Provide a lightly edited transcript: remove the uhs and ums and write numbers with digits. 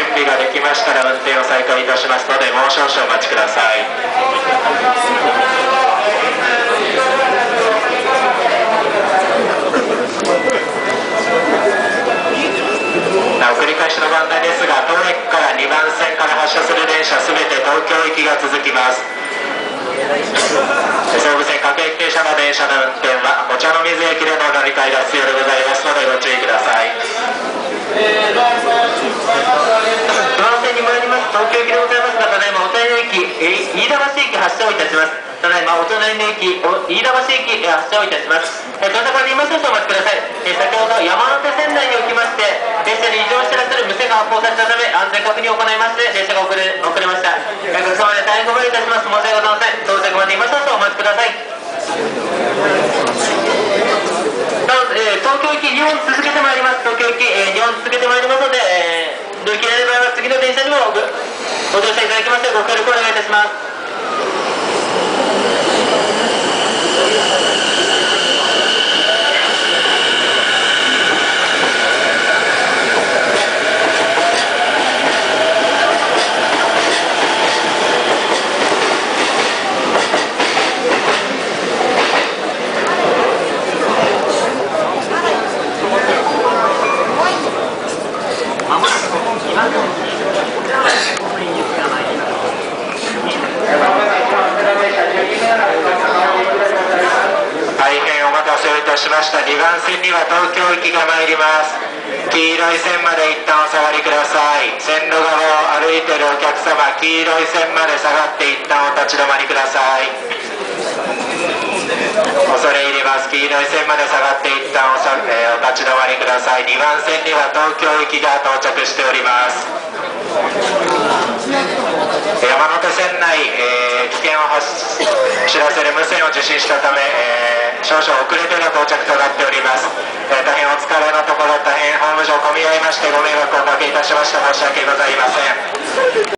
準備ができましたら運転を再開いたしますので、もう少々お待ちください。繰り返しのご案内ですが、当駅から2番線から発車する電車すべて東京行きが続きます。総武線各駅停車の電車の運転はお茶の水駅での乗り換えが必要でございますのでご注意ください。2番線に参ります。東京行きでございますが、ただいまお隣の駅、飯田橋駅発車をいたします。ただいまお隣の駅、飯田橋駅発車をいたします。どなたかに今少々お待ちください。先ほど山手線内におきまして電車に異常を知らせる無線が発報されたため、安全確認を行いまして電車が遅れました。お客様で大変ご無礼いたします。申し訳ございません。到着まで今少々お待ちください。東京行き2本続けてまいります。東京行き2本続けてまいりますので、抜きれれば次の電車にもご乗車いただきましてご協力お願いいたします。大変お待たせをいたしました。2番線には東京行きが参ります。黄色い線まで一旦お下がりください。線路側を歩いているお客様、黄色い線まで下がって一旦お立ち止まりください。恐れ入ります。黄色い線まで下がって一旦お立ち止まりください。2番線には東京行きが到着しております。山手線内、危険を知らせる無線を受信したため、少々遅れての到着となっております。大変お疲れのところ、大変ホーム上混み合いましてご迷惑をおかけいたしました。申し訳ございません。